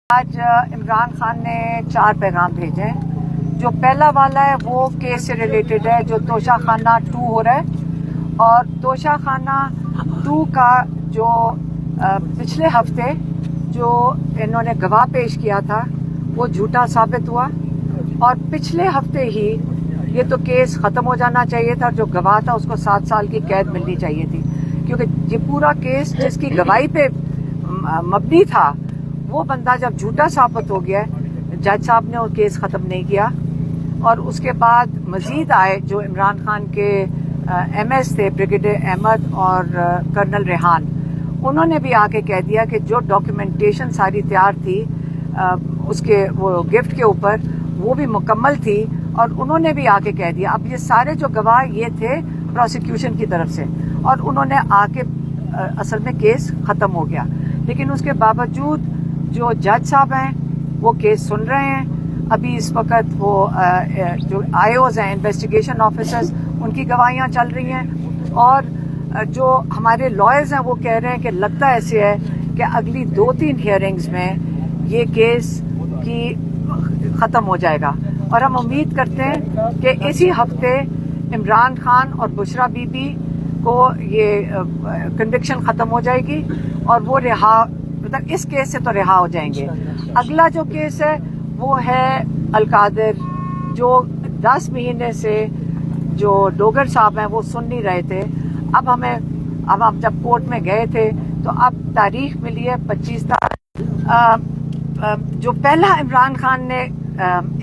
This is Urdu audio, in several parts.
آج عمران خان نے 4 پیغام بھیجے ہیں. جو پہلا والا ہے وہ کیس سے ریلیٹڈ ہے جو توشہ خانہ 2 ہو رہا ہے، اور توشہ خانہ 2 کا جو پچھلے ہفتے جو انہوں نے گواہ پیش کیا تھا وہ جھوٹا ثابت ہوا، اور پچھلے ہفتے ہی یہ تو کیس ختم ہو جانا چاہیے تھا. جو گواہ تھا اس کو 7 سال کی قید ملنی چاہیے تھی، کیونکہ یہ پورا کیس جس کی گواہی پہ مبنی تھا وہ بندہ جب جھوٹا ثابت ہو گیا، جج صاحب نے وہ کیس ختم نہیں کیا. اور اس کے بعد مزید آئے جو عمران خان کے ایم ایس تھے، بریگیڈیئر احمد اور کرنل ریحان، انہوں نے بھی آ کے کہہ دیا کہ جو ڈاکیومنٹیشن ساری تیار تھی اس کے وہ گفٹ کے اوپر وہ بھی مکمل تھی، اور انہوں نے بھی آ کے کہہ دیا. اب یہ سارے جو گواہ یہ تھے پروسیکیوشن کی طرف سے، اور انہوں نے آ کے اصل میں کیس ختم ہو گیا. لیکن اس کے باوجود جو جج صاحب ہیں وہ کیس سن رہے ہیں. ابھی اس وقت وہ جو آئی اوز ہیں، انویسٹیگیشن آفیسرز، ان کی گواہیاں چل رہی ہیں، اور جو ہمارے لائرز ہیں وہ کہہ رہے ہیں کہ لگتا ایسے ہے کہ اگلی 2-3 ہیئرنگز میں یہ کیس کی ختم ہو جائے گا. اور ہم امید کرتے ہیں کہ اسی ہفتے عمران خان اور بشرا بی بی کو یہ کنوکشن ختم ہو جائے گی، اور وہ مطلب اس کیس سے تو رہا ہو جائیں گے. اگلا جو کیس ہے وہ ہے القادر، جو 10 مہینے سے جو ڈوگر صاحب ہیں وہ سن نہیں رہے تھے. اب ہم جب کورٹ میں گئے تھے تو اب تاریخ ملی ہے 25 تاریخ. جو پہلا عمران خان نے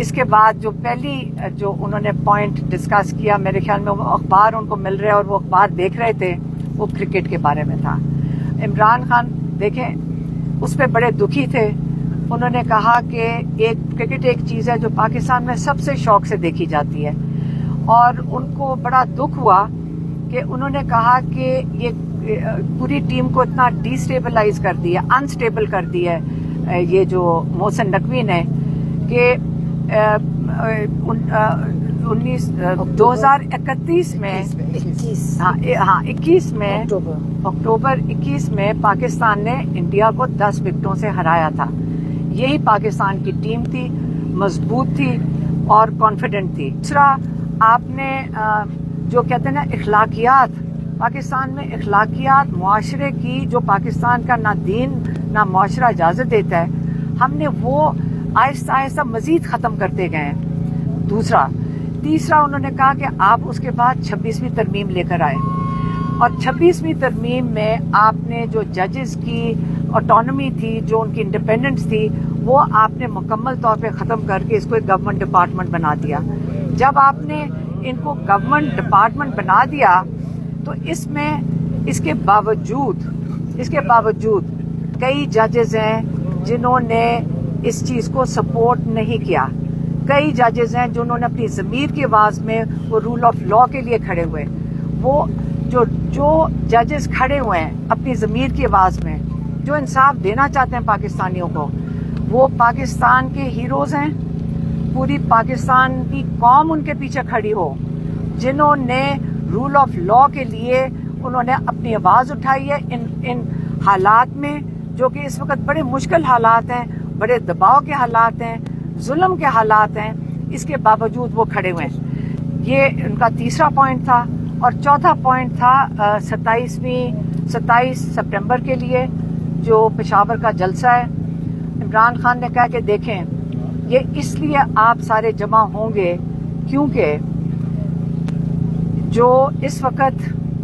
اس کے بعد جو پہلی جو انہوں نے پوائنٹ ڈسکس کیا، میرے خیال میں وہ اخبار ان کو مل رہے اور وہ اخبار دیکھ رہے تھے، وہ کرکٹ کے بارے میں تھا. عمران خان دیکھیں اس پہ بڑے دکھی تھے. انہوں نے کہا کہ کرکٹ ایک چیز ہے جو پاکستان میں سب سے شوق سے دیکھی جاتی ہے، اور ان کو بڑا دکھ ہوا کہ انہوں نے کہا کہ یہ پوری ٹیم کو اتنا ڈی اسٹیبلائز کر دیا، انسٹیبل کر دیا ہے یہ جو محسن نقوی نے، کہ 2031 میں اکتوبر 21 میں پاکستان نے انڈیا کو 10 وکٹوں سے ہرایا تھا. یہی پاکستان کی ٹیم تھی، مضبوط تھی اور کانفیڈنٹ تھی. دوسرا، آپ نے جو کہتے ہیں نا اخلاقیات، پاکستان میں اخلاقیات معاشرے کی جو پاکستان کا نہ دین نہ معاشرہ اجازت دیتا ہے، ہم نے وہ آہستہ آہستہ مزید ختم کرتے گئے ہیں. تیسرا انہوں نے کہا کہ آپ اس کے بعد 26ویں ترمیم لے کر آئے، اور 26ویں ترمیم میں آپ نے جو ججز کی آٹونومی تھی، جو ان کی انڈیپینڈنس تھی، وہ آپ نے مکمل طور پہ ختم کر کے اس کو ایک گورنمنٹ ڈپارٹمنٹ بنا دیا. جب آپ نے ان کو گورنمنٹ ڈپارٹمنٹ بنا دیا تو اس کے باوجود کئی ججز ہیں جنہوں نے اس چیز کو سپورٹ نہیں کیا. کئی ججز ہیں جنہوں نے اپنی ضمیر کی آواز میں وہ رول آف لا کے لیے کھڑے ہوئے. وہ جو ججز کھڑے ہوئے ہیں اپنی ضمیر کی آواز میں، جو انصاف دینا چاہتے ہیں پاکستانیوں کو، وہ پاکستان کے ہیروز ہیں. پوری پاکستان کی قوم ان کے پیچھے کھڑی ہو، جنہوں نے رول آف لا کے لیے انہوں نے اپنی آواز اٹھائی ہے ان حالات میں، جو کہ اس وقت بڑے مشکل حالات ہیں، بڑے دباؤ کے حالات ہیں، ظلم کے حالات ہیں. اس کے باوجود وہ کھڑے ہوئے ہیں. یہ ان کا تیسرا پوائنٹ تھا. اور چوتھا پوائنٹ تھا 27 سپٹمبر کے لیے جو پشاور کا جلسہ ہے. عمران خان نے کہا کہ دیکھیں یہ اس لیے آپ سارے جمع ہوں گے کیونکہ جو اس وقت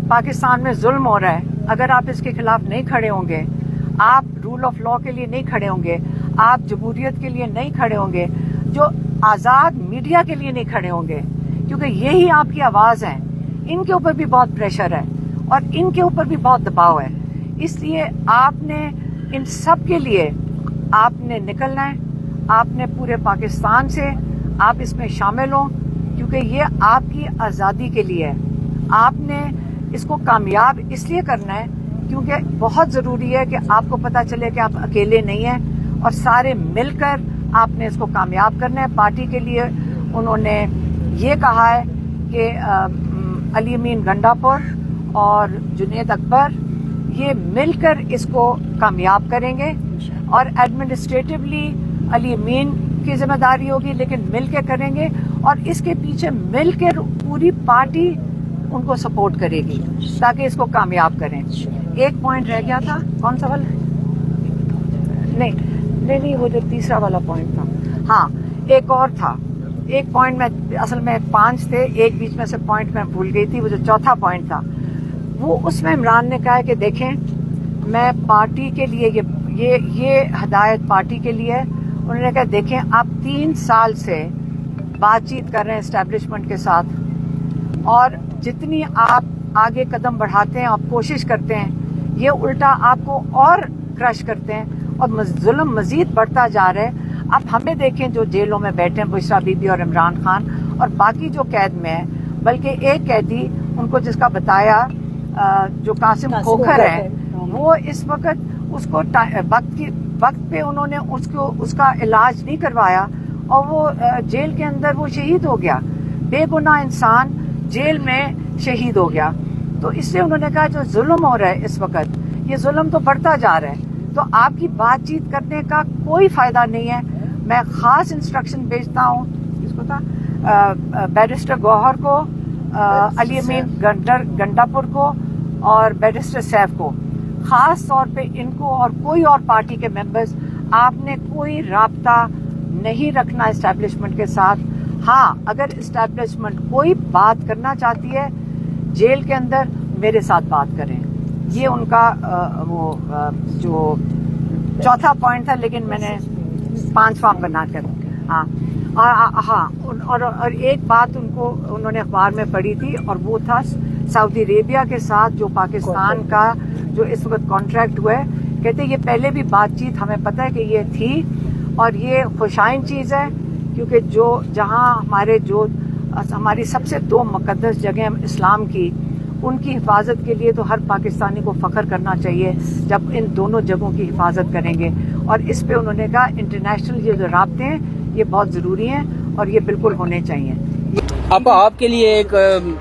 پاکستان میں ظلم ہو رہا ہے، اگر آپ اس کے خلاف نہیں کھڑے ہوں گے، آپ رول آف لا کے لیے نہیں کھڑے ہوں گے، آپ جمہوریت کے لیے نہیں کھڑے ہوں گے، جو آزاد میڈیا کے لیے نہیں کھڑے ہوں گے، کیونکہ یہی آپ کی آواز ہے. ان کے اوپر بھی بہت پریشر ہے اور ان کے اوپر بھی بہت دباؤ ہے. اس لیے آپ نے ان سب کے لیے آپ نے نکلنا ہے. آپ نے پورے پاکستان سے آپ اس میں شامل ہوں، کیونکہ یہ آپ کی آزادی کے لیے ہے. آپ نے اس کو کامیاب اس لیے کرنا ہے کیونکہ بہت ضروری ہے کہ آپ کو پتہ چلے کہ آپ اکیلے نہیں ہیں، اور سارے مل کر آپ نے اس کو کامیاب کرنا ہے. پارٹی کے لیے انہوں نے یہ کہا ہے کہ علی امین گنڈاپور اور جنید اکبر یہ مل کر اس کو کامیاب کریں گے. اور ایڈمنسٹریٹولی علی امین کی ذمہ داری ہوگی, لیکن مل کے کریں گے اور اس کے پیچھے مل کے پوری پارٹی ان کو سپورٹ کرے گی تاکہ اس کو کامیاب کریں. ایک پوائنٹ رہ گیا تھا, کون سا والا؟ نہیں وہ جو تیسرا والا پوائنٹ تھا. ہاں ایک اور تھا, ایک پوائنٹ میں اصل میں 5 تھے, ایک بیچ میں سے پوائنٹ میں بھول گئی تھی. وہ جو چوتھا پوائنٹ تھا وہ اس میں عمران نے کہا ہے کہ دیکھیں میں پارٹی کے لیے یہ ہدایت پارٹی کے لیے. انہوں نے کہا دیکھیں آپ 3 سال سے بات چیت کر رہے ہیں اسٹیبلشمنٹ کے ساتھ, اور جتنی آپ آگے قدم بڑھاتے ہیں, آپ کوشش کرتے ہیں, یہ الٹا آپ کو اور کرش کرتے ہیں اور ظلم مزید بڑھتا جا رہا ہے. اب ہمیں دیکھیں جو جیلوں میں بیٹھے ہیں, بشرا بی بی اور عمران خان اور باقی جو قید میں ہیں, بلکہ ایک قیدی ان کو جس کا بتایا جو قاسم کھوکھر ہے, وہ اس وقت اس کو وقت پہ انہوں نے اس کا علاج نہیں کروایا اور وہ جیل کے اندر وہ شہید ہو گیا. بے گناہ انسان جیل میں شہید ہو گیا. تو اس سے انہوں نے کہا جو ظلم ہو رہا ہے اس وقت, یہ ظلم تو بڑھتا جا رہا ہے, تو آپ کی بات چیت کرنے کا کوئی فائدہ نہیں ہے. میں خاص انسٹرکشن بھیجتا ہوں اس کو تھا بیرسٹر گوہر کو, علی امین گنڈاپور کو اور بیرسٹر سیف کو, خاص طور پہ ان کو اور کوئی اور پارٹی کے ممبرز, آپ نے کوئی رابطہ نہیں رکھنا اسٹیبلشمنٹ کے ساتھ. ہاں اگر اسٹیبلشمنٹ کوئی بات کرنا چاہتی ہے جیل کے اندر, میرے ساتھ بات کریں. یہ ان کا وہ جو چوتھا پوائنٹ تھا, لیکن میں نے 5واں بنا کر. ہاں اور ایک بات انہوں نے اخبار میں پڑھی تھی, اور وہ تھا سعودی عربیہ کے ساتھ جو پاکستان کا جو اس وقت کانٹریکٹ ہوا ہے. کہتے یہ پہلے بھی بات چیت ہمیں پتہ ہے کہ یہ تھی, اور یہ خوشائن چیز ہے کیونکہ جہاں ہماری سب سے 2 مقدس جگہیں اسلام کی, ان کی حفاظت کے لیے تو ہر پاکستانی کو فخر کرنا چاہیے جب ان دونوں جگہوں کی حفاظت کریں گے. اور اس پہ انہوں نے کہا انٹرنیشنل یہ جو رابطے ہیں یہ بہت ضروری ہیں اور یہ بالکل ہونے چاہیے. آپ کے لیے ایک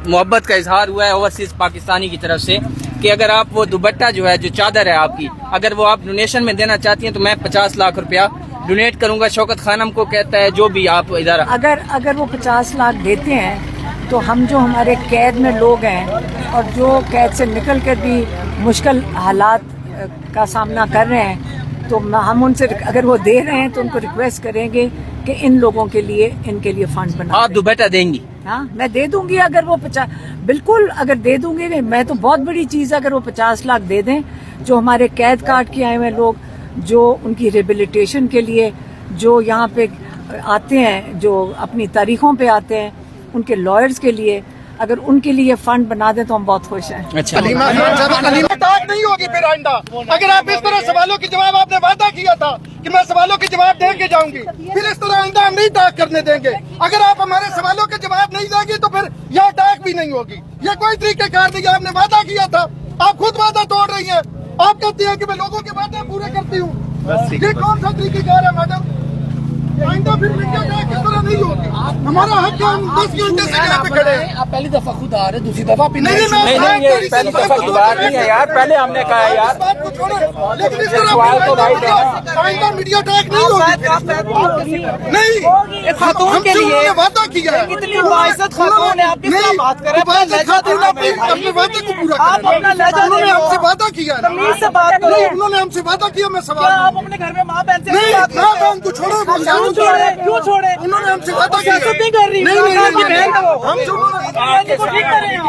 محبت کا اظہار ہوا ہے اوورسیز پاکستانی کی طرف سے کہ اگر آپ وہ دوپٹہ جو ہے, جو چادر ہے آپ کی, اگر وہ آپ ڈونیشن میں دینا چاہتی ہیں تو میں 50 لاکھ روپیہ ڈونیٹ کروں گا. شوکت خانم کو کہتا ہے جو بھی آپ ادارہ, اگر وہ 50 لاکھ دیتے ہیں تو ہم جو ہمارے قید میں لوگ ہیں اور جو قید سے نکل کر بھی مشکل حالات کا سامنا کر رہے ہیں, تو ہم ان سے اگر وہ دے رہے ہیں تو ان کو ریکویسٹ کریں گے کہ ان لوگوں کے لیے فنڈ بنا. آپ دوپٹہ دیں گی؟ ہاں میں دے دوں گی. اگر وہ 50 بالکل اگر دے دوں گی, میں تو بہت بڑی چیز ہے اگر وہ 50 لاکھ دے دیں. جو ہمارے قید کاٹ کے آئے ہوئے لوگ, جو ان کی ریبیلیٹیشن کے لیے جو یہاں پہ آتے ہیں, جو اپنی تاریخوں پہ آتے ہیں, ان کے لائرز کے لیے اگر ان کے لیے فنڈ بنا دیں تو ہم بہت خوش ہیں. اچھا نہیں ہوگی پھر آئندہ. اگر آپ اس طرح سوالوں کے جواب, آپ نے وعدہ کیا تھا کہ میں سوالوں کے جواب دے کے جاؤں گی, پھر اس طرح آئندہ ہم نہیں ٹاک کرنے دیں گے. اگر آپ ہمارے سوالوں کے جواب نہیں دیں گی تو پھر یہ ٹاک بھی نہیں ہوگی. یہ کوئی طریقہ کار نہیں. آپ نے وعدہ کیا تھا, آپ خود وعدہ توڑ رہی ہیں. آپ کہتی ہیں کہ میں لوگوں کے وعدے پورے کرتی ہوں. یہ کون سا طریقہ کار ہے میڈم؟ آئندہ پھر کس طرح نہیں ہوگی. ہمارا حق ہے, ہم 10 گھنٹے سے یہاں پہ کھڑے ہیں. آپ پہلی دفعہ خود آ رہے, دوسری دفعہ بھی نہیں, یہ پہلی دفعہ کی بات نہیں ہے یار, پہلے ہم نے کہا یار. لیکن اس طرح آئندہ میڈیا ٹیک نہیں ہوگی. نہیں, خاتون کے لیے وعدہ کیا ہے. اتنی باعزت خاتون ہے, آپ کس طرح بات کر رہے ہیں؟ اپنے وعدے کو پورا کریں. انہوں نے ہم سے وعدہ کیا ہے. تمیز سے بات کریں. انہوں نے ہم سے وعدہ کیا. میں سوال, آپ اپنے گھر میں ماں بہن سے نہیں, ماں بہن کو چھوڑو. کیوں چھوڑے؟ انہوں نے ہم سے وعدہ کیا. سیاست نہیں کر رہی, نہیں, ہم ہم ٹھیک کر رہے ہیں.